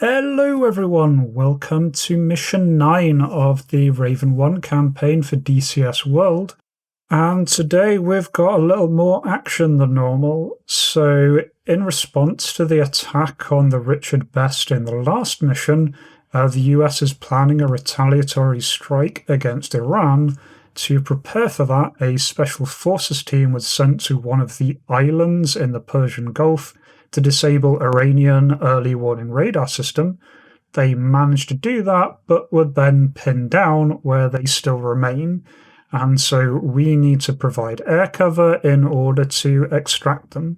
Hello everyone, welcome to Mission 9 of the Raven One Campaign for DCS World, and today we've got a little more action than normal. So in response to the attack on the Richard Best in the last mission, the US is planning a retaliatory strike against Iran. To prepare for that, a special forces team was sent to one of the islands in the Persian Gulf to disable Iranian early warning radar system. They managed to do that, but were then pinned down where they still remain, and so we need to provide air cover in order to extract them.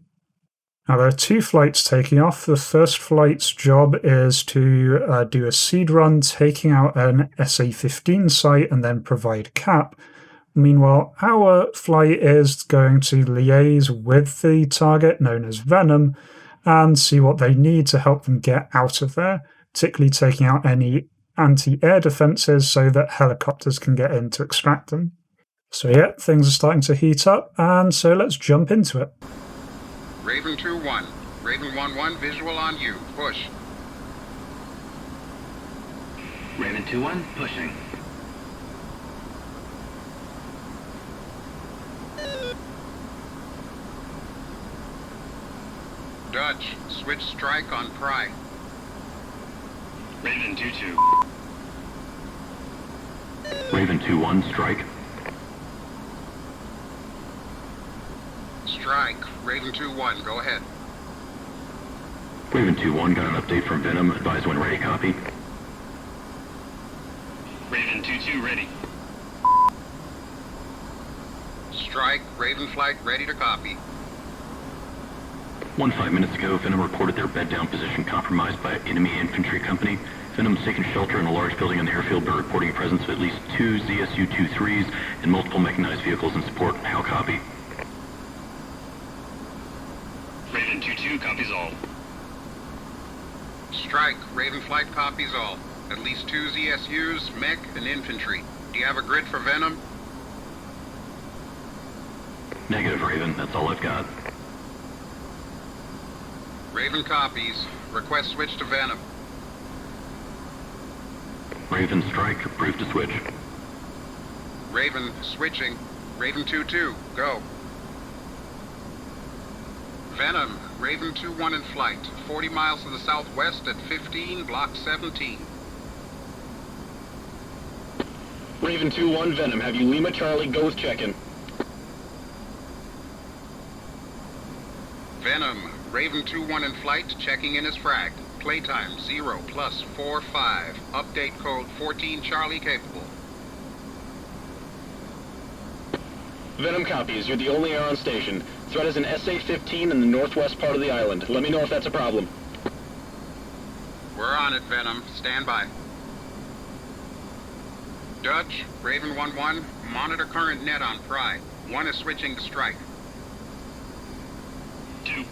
Now there are two flights taking off. The first flight's job is to do a seed run, taking out an SA-15 site and then provide cap. Meanwhile, our flight is going to liaise with the target known as Venom and see what they need to help them get out of there, particularly taking out any anti-air defenses so that helicopters can get in to extract them. So yeah, things are starting to heat up, and so let's jump into it. Raven 2-1. Raven 1-1, visual on you. Push. Raven 2-1, pushing. Dutch, switch strike on Pry. Raven 2-2. Raven 2-1, strike. Strike. Raven 2-1, go ahead. Raven 2-1, got an update from Venom. Advise when ready, copy. Raven 2-2, ready. Strike. Raven flight ready to copy. 5 minutes ago, Venom reported their bed-down position compromised by an enemy infantry company. Venom's taken shelter in a large building on the airfield, but reporting a presence of at least 2 ZSU-23s and multiple mechanized vehicles in support. How copy? Raven 2-2, copies all. Strike. Raven flight copies all. At least 2 ZSUs, mech, and infantry. Do you have a grid for Venom? Negative, Raven. That's all I've got. Raven copies. Request switch to Venom. Raven, strike. Approved to switch. Raven, switching. Raven 2-2, go. Venom, Raven 2-1 in flight. 40 miles to the southwest at 15, block 17. Raven 2-1, Venom, have you Lima Charlie, go with check-in. Venom, Raven 2-1 in flight, checking in as fragged. Playtime 0+45. Update code 14 Charlie capable. Venom copies, you're the only air on station. Threat is an SA-15 in the northwest part of the island. Let me know if that's a problem. We're on it, Venom. Stand by. Dutch, Raven 1-1, monitor current net on Pry. 1 is switching to strike. 2.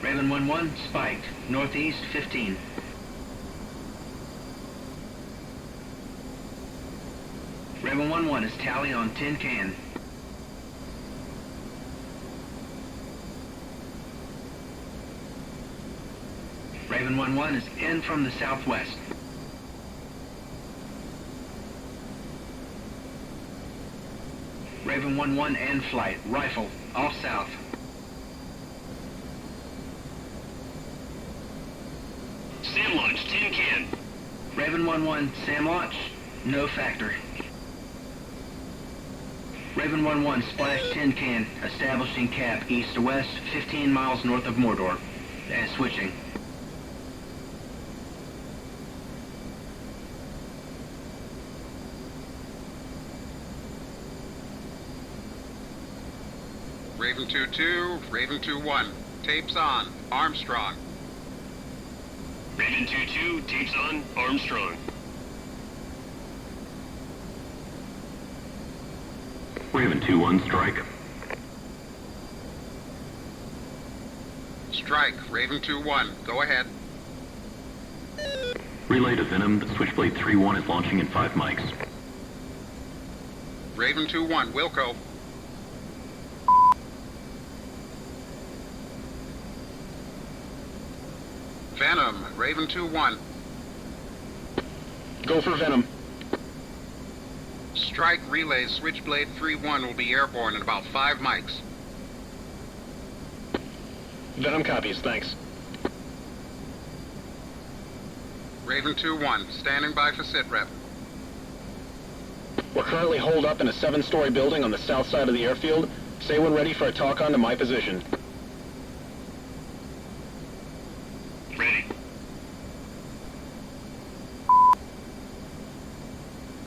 Raven 1-1, spiked. Northeast 15. Raven 1-1 is tally on tin can. Raven 1-1 is in from the southwest. Raven 1-1 and flight. Rifle, off south. Sam launch, tin can. Raven 1-1, SAM launch, no factor. Raven 1-1, splash tin can, establishing cap east to west, 15 miles north of Mordor. And switching. Raven 2-2, Raven 2-1. Tapes on. Armstrong. Raven 2-2, tapes on, Armstrong. Raven 2-1, strike. Strike. Raven 2-1, go ahead. Relay to Venom. Switchblade 3-1 is launching in 5 mics. Raven 2-1, Wilco. Venom, Raven 2-1. Go for Venom. Strike relays Switchblade 3-1 will be airborne in about 5 mics. Venom copies, thanks. Raven 2-1, standing by for sitrep. We're currently holed up in a 7-story building on the south side of the airfield. Say when ready for a talk-on to my position. Ready.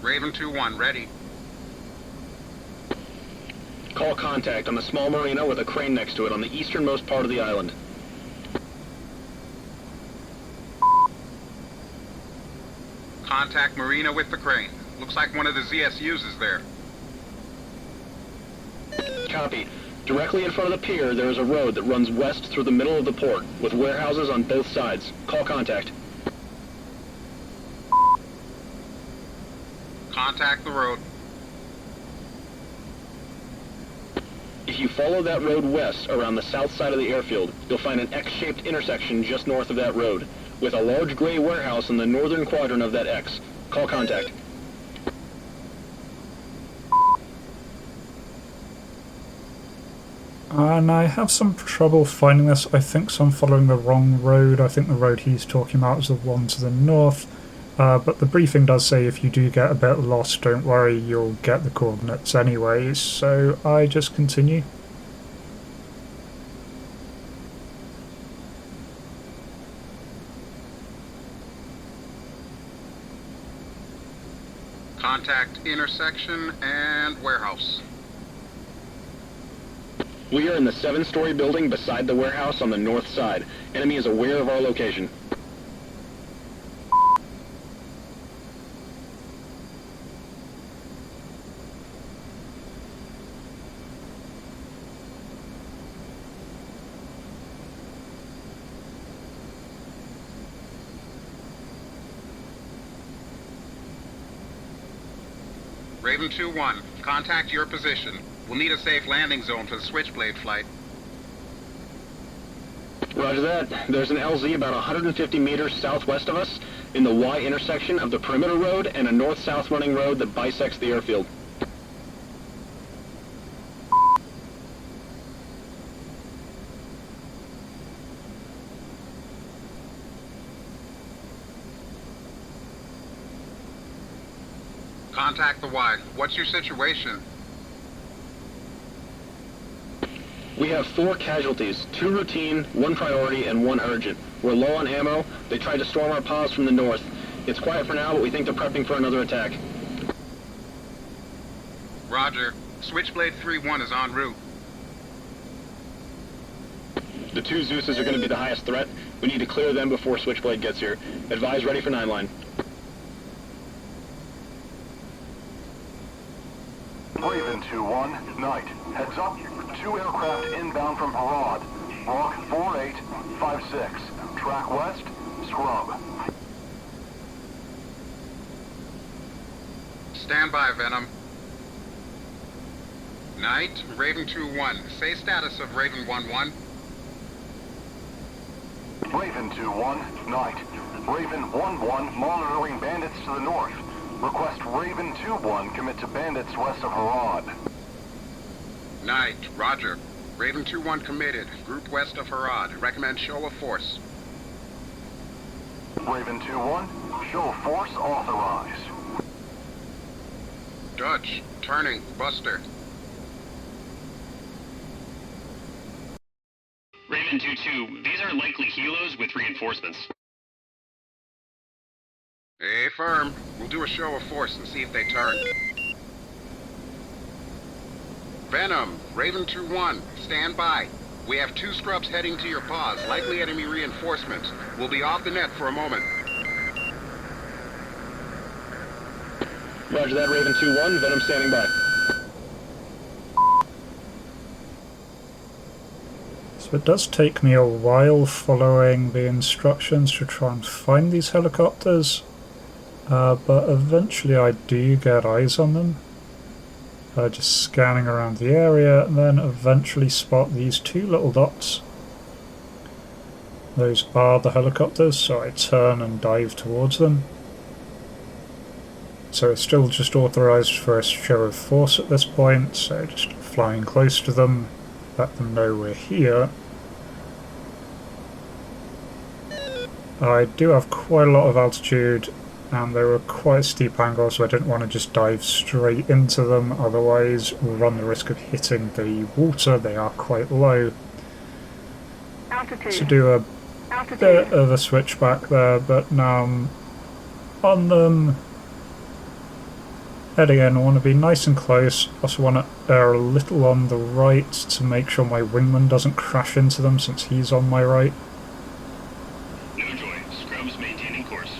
Raven 2-1, ready. Call contact on the small marina with a crane next to it on the easternmost part of the island. Contact marina with the crane. Looks like one of the ZSUs is there. Copy. Directly in front of the pier, there is a road that runs west through the middle of the port, with warehouses on both sides. Call contact. Contact the road. If you follow that road west around the south side of the airfield, you'll find an X-shaped intersection just north of that road, with a large gray warehouse in the northern quadrant of that X. Call contact. And I have some trouble finding this. I think so I'm following the wrong road. I think the road he's talking about is the one to the north. But the briefing does say if you do get a bit lost, don't worry, you'll get the coordinates anyways. So I just continue. Contact intersection and warehouse. We are in the 7-story building beside the warehouse on the north side. Enemy is aware of our location. Raven 2-1, contact your position. We'll need a safe landing zone for the Switchblade flight. Roger that. There's an LZ about 150 meters southwest of us, in the Y intersection of the perimeter road and a north-south running road that bisects the airfield. Contact the Y. What's your situation? We have 4 casualties, 2 routine, 1 priority, and 1 urgent. We're low on ammo. They tried to storm our pause from the north. It's quiet for now, but we think they're prepping for another attack. Roger. Switchblade 3-1 is en route. The 2 Zeuses are going to be the highest threat. We need to clear them before Switchblade gets here. Advise ready for 9-line. Raven 2-1, night. Heads up. 2 aircraft inbound from Harad. Rock 4856. Track west. Scrub. Stand by, Venom. Night, Raven 2-1. Say status of Raven 1-1. Raven 2-1, night. Raven 1-1 monitoring bandits to the north. Request Raven 2-1 commit to bandits west of Harad. Night, roger. Raven 2-1 committed. Group west of Harad. Recommend show of force. Raven 2-1, show of force authorized. Dutch, turning, Buster. Raven 2-2, these are likely Helos with reinforcements. Firm. We'll do a show of force and see if they turn. Venom, Raven 2-1, stand by. We have 2 scrubs heading to your pause, likely enemy reinforcements. We'll be off the net for a moment. Roger that, Raven 2-1. Venom standing by. So it does take me a while following the instructions to try and find these helicopters. But eventually I do get eyes on them. Just scanning around the area, and then eventually spot these 2 little dots. Those are the helicopters, so I turn and dive towards them. So it's still just authorised for a show of force at this point, so just flying close to them, let them know we're here. I do have quite a lot of altitude, and they were quite a steep angle, so I didn't want to just dive straight into them, otherwise we'll run the risk of hitting the water. They are quite low. Altitude. So do a bit of a switch back there, but now I'm on them. Heading in, I want to be nice and close. Also want to err a little on the right to make sure my wingman doesn't crash into them since he's on my right. No joy. Scrubs maintaining course.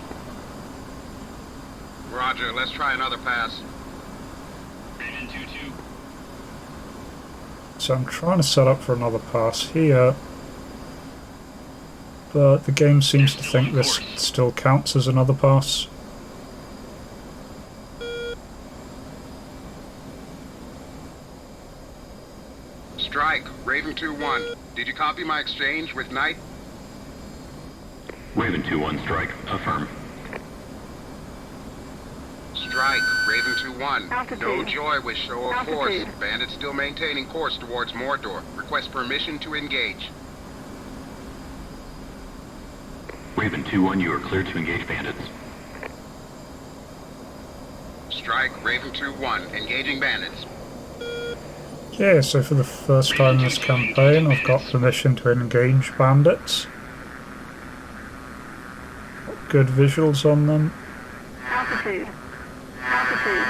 Roger, let's try another pass. Raven 2-2. So I'm trying to set up for another pass here, but the game seems to think this still counts as another pass. Strike, Raven 2-1. Did you copy my exchange with Knight? Raven 2-1 strike. Affirm. Strike, Raven 2-1. Altitude. No joy with show of force. Altitude. Bandits still maintaining course towards Mordor. Request permission to engage. Raven 2-1, you are cleared to engage bandits. Strike, Raven 2-1. Engaging bandits. Yeah, so for the first time in this campaign I've got permission to engage bandits. Got good visuals on them. Altitude. Altitude.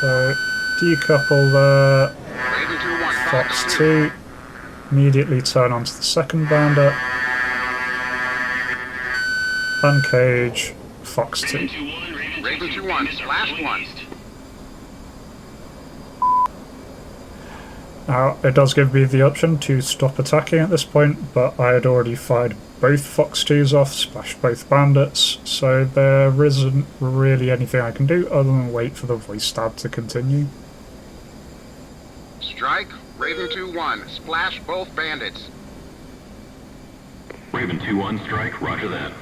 So decouple there, Raven 2-1. Fox 2, immediately turn onto the second bandit, uncage, Fox 2. Raven 2-1. Raven 2-1. Splash 1. Now, it does give me the option to stop attacking at this point, but I had already fired both Fox 2s off, splashed both bandits, so there isn't really anything I can do other than wait for the voice stab to continue. Strike, Raven 2-1. Splash both bandits. Raven 2-1 strike. Roger that.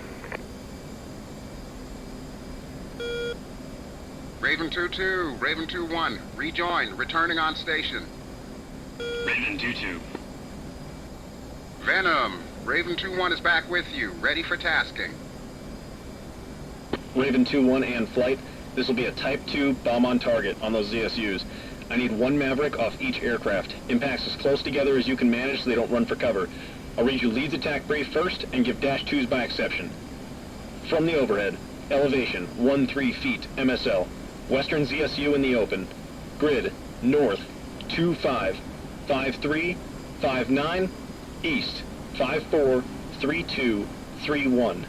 Raven 2-2. Raven 2-1. Rejoin. Returning on station. Raven 2-2. Venom, Raven 2-1 is back with you, ready for tasking. Raven 2-1 and flight. This will be a Type 2 bomb on target on those ZSUs. I need one Maverick off each aircraft. Impacts as close together as you can manage so they don't run for cover. I'll read you leads attack brief first and give dash 2s by exception. From the overhead, elevation 13 feet MSL. Western ZSU in the open. Grid, north 25, 53, 59, east 54, 32, 31.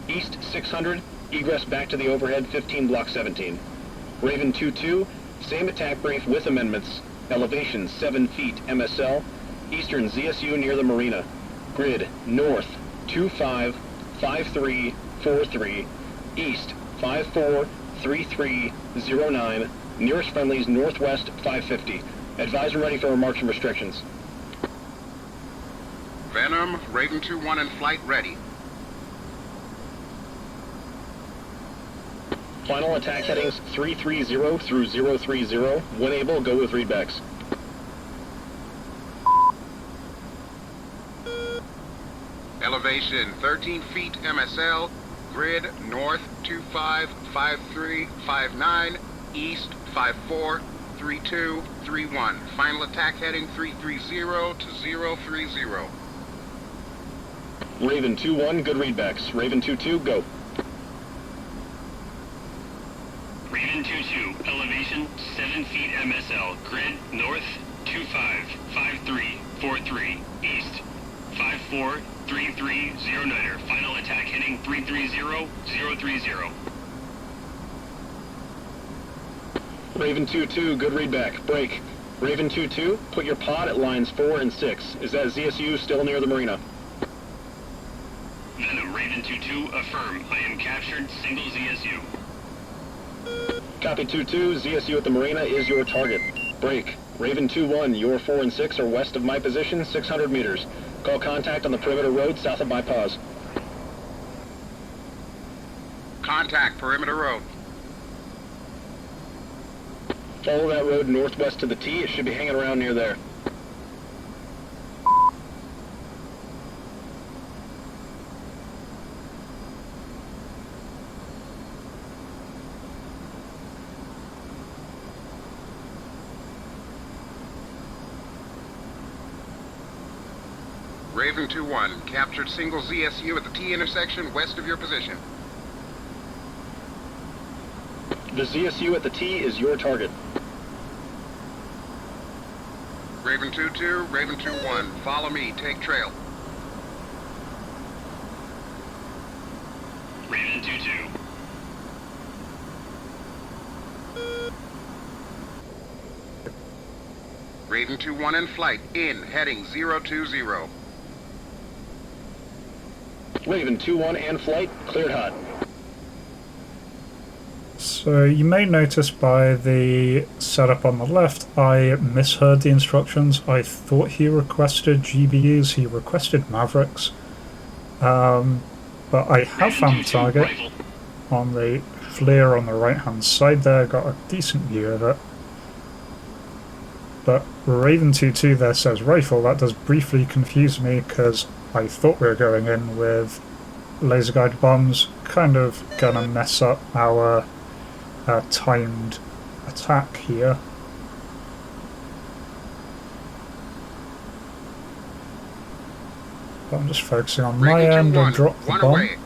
East 600, egress back to the overhead 15 block 17. Raven 2-2, same attack brief with amendments. Elevation 7 feet MSL. Eastern ZSU near the marina. Grid north 25, 53, 43. East 54, 33, 09. Nearest friendlies northwest 550. Advise and ready for remarks and restrictions. Venom, Raven 2-1 in flight ready. Final attack headings 330 through 030. When able, go with readbacks. Elevation 13 feet MSL. Grid north 25, 53, 59. East 54, 32, 31. Final attack heading 330 to 030. Raven 2-1, good readbacks. Raven 2-2, go. Raven 2-2. Elevation 7 feet MSL. Grid north 25, 53, 43. East 54, 33, 09er. Final attack heading 330, 030. Raven 2-2, good readback. Break. Raven 2-2, put your pod at lines 4 and 6. Is that ZSU still near the marina? Venom, Raven 2-2, affirm. I am captured, single ZSU. Copy 2-2, ZSU at the marina is your target. Break. Raven 2-1, your 4 and 6 are west of my position, 600 meters. Call contact on the perimeter road south of my pause. Contact, perimeter road. Follow that road northwest to the T. It should be hanging around near there. Raven 2-1, captured single ZSU at the T intersection west of your position. The ZSU at the T is your target. Raven 2-2, Raven 2-1, follow me, take trail. Raven 2-2. Raven 2-1 in flight, in, heading 020. Raven 2-1 and flight, cleared hot. So you may notice by the setup on the left, I misheard the instructions. I thought he requested GBUs, he requested Mavericks. But I have found the target on the flare on the right hand side there, got a decent view of it. But Raven 2-2 there says rifle. That does briefly confuse me because I thought we were going in with laser guided bombs, kind of gonna mess up our timed attack here. But I'm just focusing on my end and drop the bomb. Away.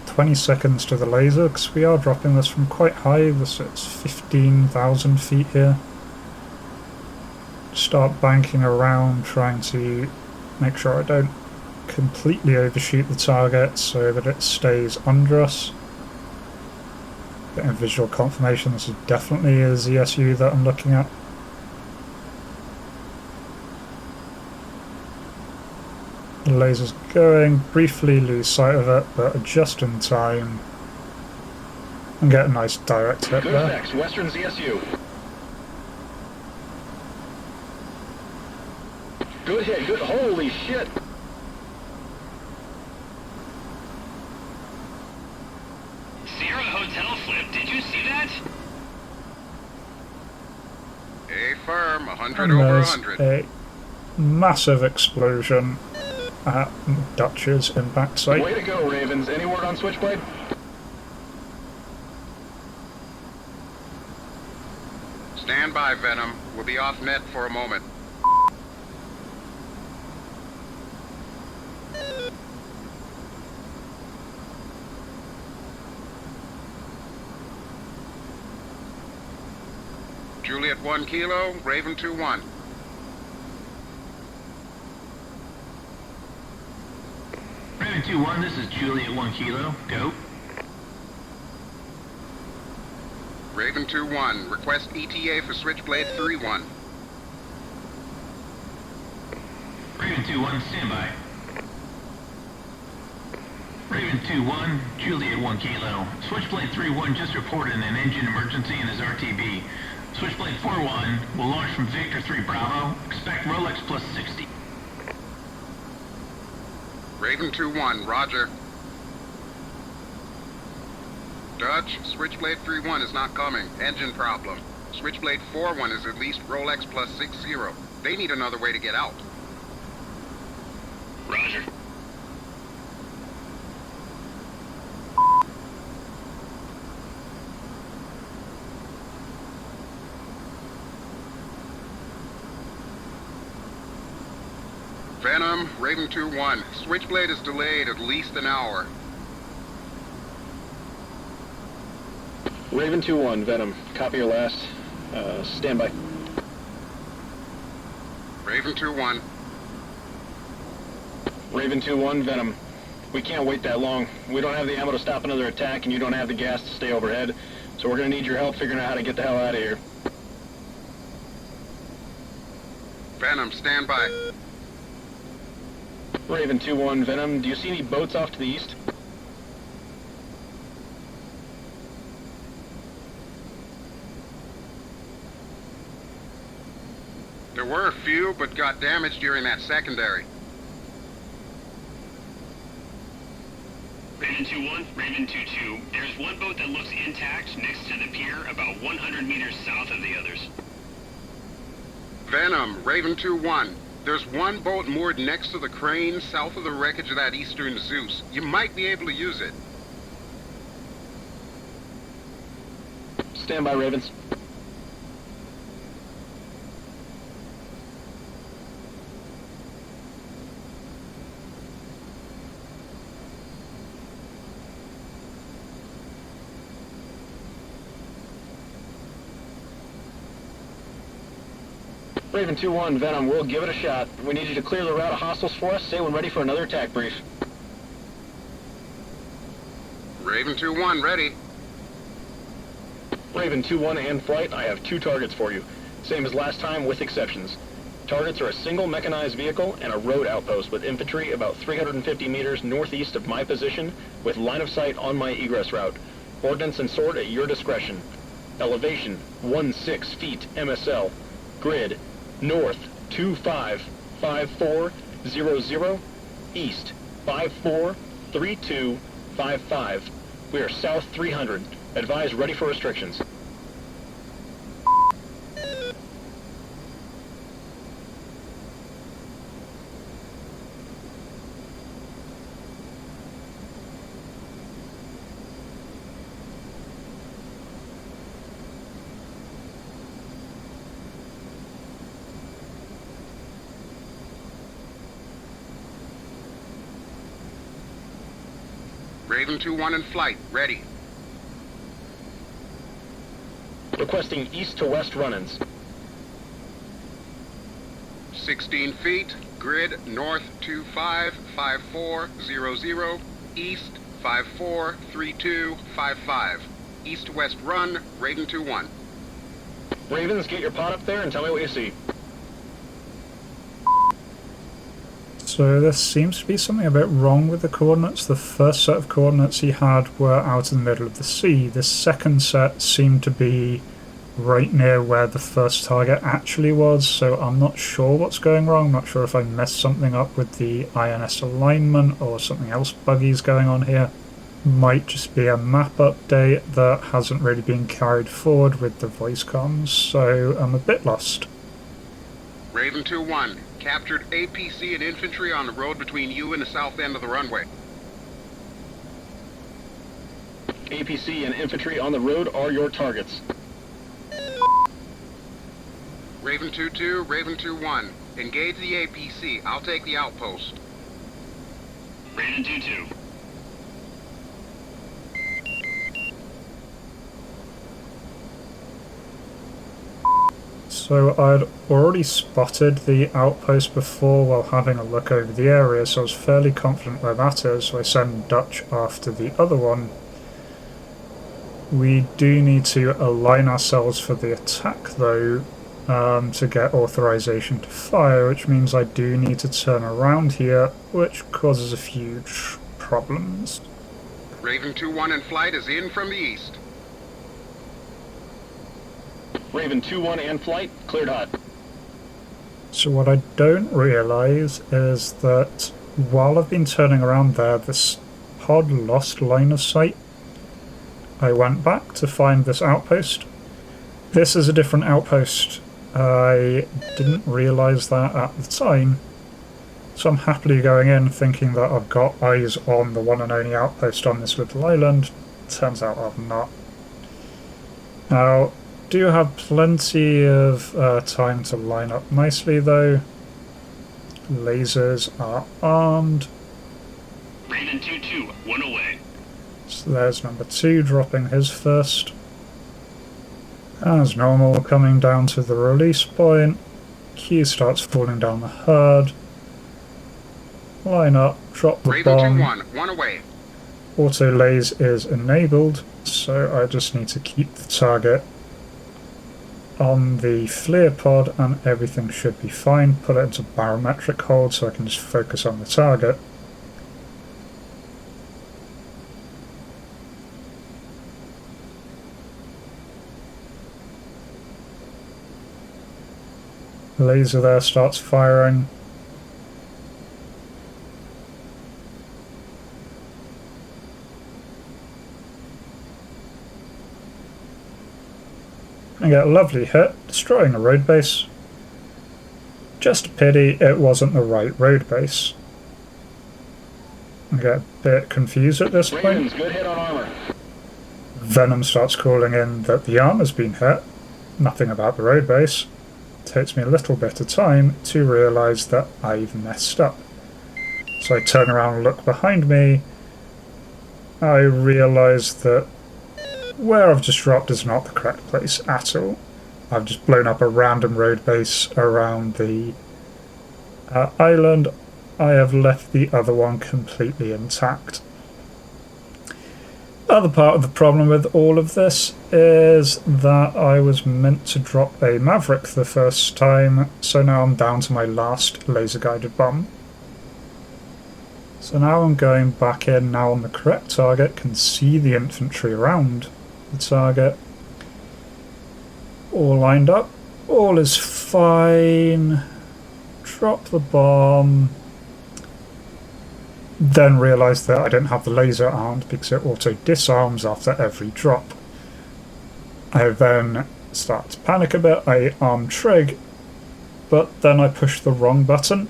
20 seconds to the laser because we are dropping this from quite high. It's 15,000 feet here. Start banking around, trying to make sure I don't completely overshoot the target so that it stays under us. Getting visual confirmation this is definitely a ZSU that I'm looking at. The laser's going, briefly lose sight of it, but just in time and get a nice direct hit Good there. next, Western ZSU. Good hit, good, holy shit! Sierra Hotel flip, did you see that? A firm, 100 And over there's 100. a massive explosion at Dutch's impact site. Way to go, Ravens. Any word on Switchblade? Stand by, Venom. We'll be off net for a moment. Juliet 1 Kilo, Raven 2-1. Raven 2-1, this is Juliet 1 Kilo. Go. Raven 2-1, request ETA for Switchblade 3-1. Raven 2-1, standby. Raven 2-1, Juliet 1 Kilo. Switchblade 3-1 just reported an engine emergency in his RTB. Switchblade 4-1 will launch from Victor 3 Bravo. Expect Rolex plus 60. Raven 2-1, roger. Dutch, Switchblade 3-1 is not coming. Engine problem. Switchblade 4-1 is at least Rolex plus 60. They need another way to get out. Roger. Venom, Raven 2-1. Switchblade is delayed at least an hour. Raven 2-1, Venom. Copy your last. Standby. Raven 2-1. Raven 2-1, Venom. We can't wait that long. We don't have the ammo to stop another attack, and you don't have the gas to stay overhead. So we're gonna need your help figuring out how to get the hell out of here. Venom, stand by. Raven 2-1, Venom. Do you see any boats off to the east? There were a few, but got damaged during that secondary. Raven 2-1, Raven 2-2. There's one boat that looks intact next to the pier, about 100 meters south of the others. Venom, Raven 2-1. There's one boat moored next to the crane south of the wreckage of that eastern Zeus. You might be able to use it. Stand by, Ravens. Raven 2-1, Venom, we'll give it a shot. We need you to clear the route of hostiles for us. Say when ready for another attack brief. Raven 2-1, ready. Raven 2-1 and flight, I have 2 targets for you. Same as last time with exceptions. Targets are a single mechanized vehicle and a road outpost with infantry about 350 meters northeast of my position with line of sight on my egress route. Ordnance and sword at your discretion. Elevation, 16 feet MSL. Grid, north 255400, east 543255. We are south 300. Advise ready for restrictions. Raven 2-1 in flight, ready. Requesting east to west run-ins. 16 feet, grid north 255400, east 543255. East-west run, Raven 2-1. Ravens, get your pod up there and tell me what you see. So there seems to be something a bit wrong with the coordinates. The first set of coordinates he had were out in the middle of the sea. The second set seemed to be right near where the first target actually was, so I'm not sure what's going wrong. I'm not sure if I messed something up with the INS alignment or something else buggy's going on here. Might just be a map update that hasn't really been carried forward with the voice comms, so I'm a bit lost. Raven 2-1, captured APC and infantry on the road between you and the south end of the runway. APC and infantry on the road are your targets. Raven 2-2, Raven 2-1, engage the APC. I'll take the outpost. Raven 2-2. So I'd already spotted the outpost before while having a look over the area, so I was fairly confident where that is, so I send Dutch after the other one. We do need to align ourselves for the attack though, to get authorization to fire, which means I do need to turn around here, which causes a few problems. Raven 2-1 in flight is in from the east. Raven 2-1 and flight, cleared hot. So what I don't realise is that while I've been turning around there, this pod lost line of sight. I went back to find this outpost. This is a different outpost. I didn't realise that at the time, so I'm happily going in thinking that I've got eyes on the one and only outpost on this little island. Turns out I've not. Now, do have plenty of time to line up nicely though. Lasers are armed. Raven 2-2, one away. So there's number 2 dropping his first. As normal, coming down to the release point. Q starts falling down the herd. Line up, drop the Raven bomb. 2-1, one away. Auto laze is enabled, so I just need to keep the target on the FLIR pod and everything should be fine. Put it into barometric hold so I can just focus on the target. Laser there starts firing. I get a lovely hit, destroying a road base. Just a pity it wasn't the right road base. I get a bit confused at this point. Good hit on armor. Venom starts calling in that the armor's been hit. Nothing about the road base. Takes me a little bit of time to realise that I've messed up. So I turn around and look behind me. I realise that where I've just dropped is not the correct place at all. I've just blown up a random road base around the island. I have left the other one completely intact. Other part of the problem with all of this is that I was meant to drop a Maverick the first time, so now I'm down to my last laser-guided bomb. So now I'm going back in now on the correct target, can see the infantry around the target. All lined up, all is fine. Drop the bomb. Then realise that I don't have the laser armed because it auto disarms after every drop. I then start to panic a bit, I arm trig, but then I push the wrong button.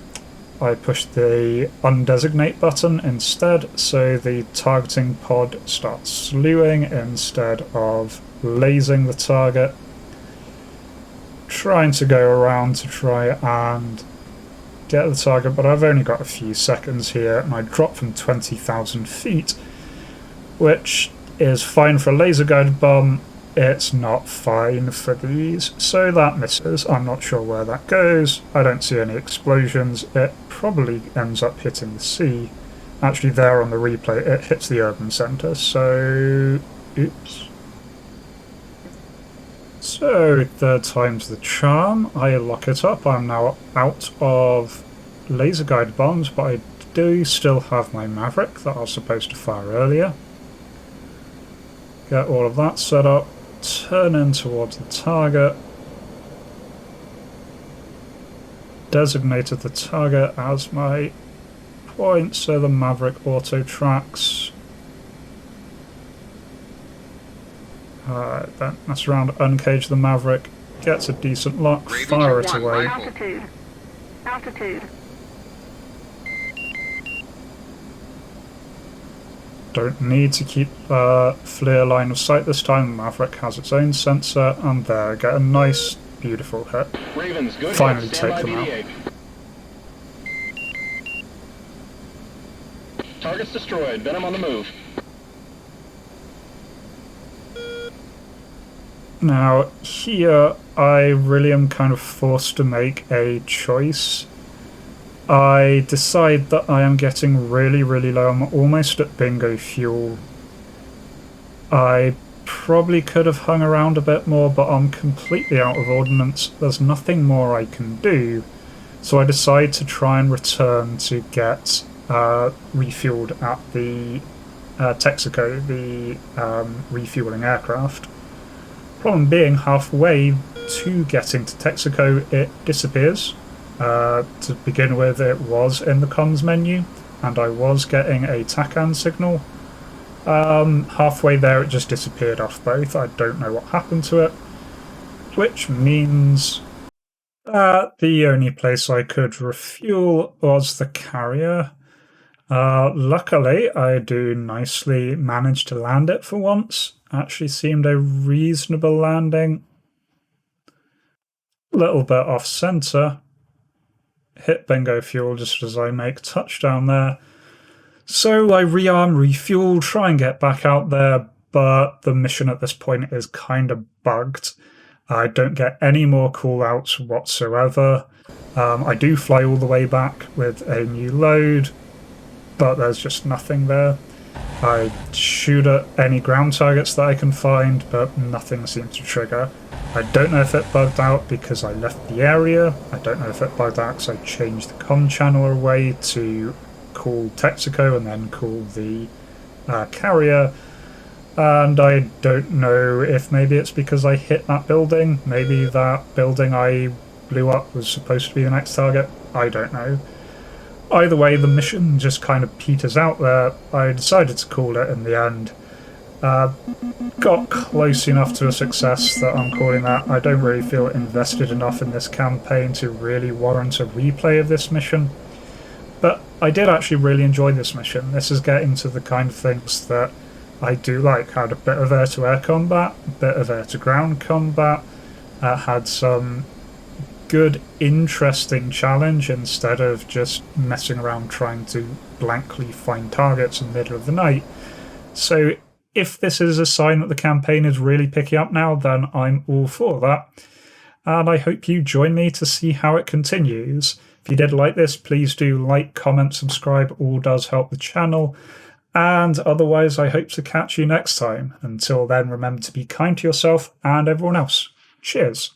I push the undesignate button instead, so the targeting pod starts slewing instead of lasing the target. Trying to go around to try and get the target, but I've only got a few seconds here, and I drop from 20,000 feet, which is fine for a laser-guided bomb. It's not fine for these, so that misses. I'm not sure where that goes. I don't see any explosions. It probably ends up hitting the sea. Actually, there on the replay, it hits the urban centre, so... oops. So, third time's the charm. I lock it up. I'm now out of laser guide bombs, but I do still have my Maverick that I was supposed to fire earlier. Get all of that set up. Turn in towards the target. Designated the target as my point, so the Maverick auto tracks. Then mess around, uncage the Maverick, gets a decent lock, fire it away. Altitude. Altitude. Don't need to keep FLIR line of sight this time. The Maverick has its own sensor, and there, get a nice, beautiful hit. Ravens, good Finally hit. take Stand them by out. BD-8. Target's destroyed. Venom on the move. Now, here, I really am kind of forced to make a choice. I decide that I am getting really, really low. I'm almost at bingo fuel. I probably could have hung around a bit more, but I'm completely out of ordnance. There's nothing more I can do. So I decide to try and return to get refueled at the Texaco, the refueling aircraft. Problem being, halfway to getting to Texaco, it disappears. To begin with, it was in the comms menu, and I was getting a TACAN signal. Halfway there, it just disappeared off both. I don't know what happened to it, which means that the only place I could refuel was the carrier. Luckily, I do nicely manage to land it for once. Actually seemed a reasonable landing. Little bit off centre. Hit bingo fuel just as I make touchdown there. So I rearm, refuel, try and get back out there, but the mission at this point is kind of bugged. I don't get any more callouts whatsoever. I do fly all the way back with a new load, but there's just nothing there. I shoot at any ground targets that I can find, but nothing seems to trigger. I don't know if it bugged out because I left the area. I don't know if it bugged out because I changed the comm channel away to call Texaco and then call the carrier. And I don't know if maybe it's because I hit that building. Maybe that building I blew up was supposed to be the next target. I don't know. Either way, the mission just kind of peters out there. I decided to call it in the end. Got close enough to a success that I'm calling that. I don't really feel invested enough in this campaign to really warrant a replay of this mission. But I did actually really enjoy this mission. This is getting to the kind of things that I do like. Had a bit of air-to-air combat, a bit of air-to-ground combat, had some good, interesting challenge instead of just messing around trying to blankly find targets in the middle of the night. So if this is a sign that the campaign is really picking up now, then I'm all for that. And I hope you join me to see how it continues. If you did like this, please do like, comment, subscribe. All does help the channel. And otherwise, I hope to catch you next time. Until then, remember to be kind to yourself and everyone else. Cheers.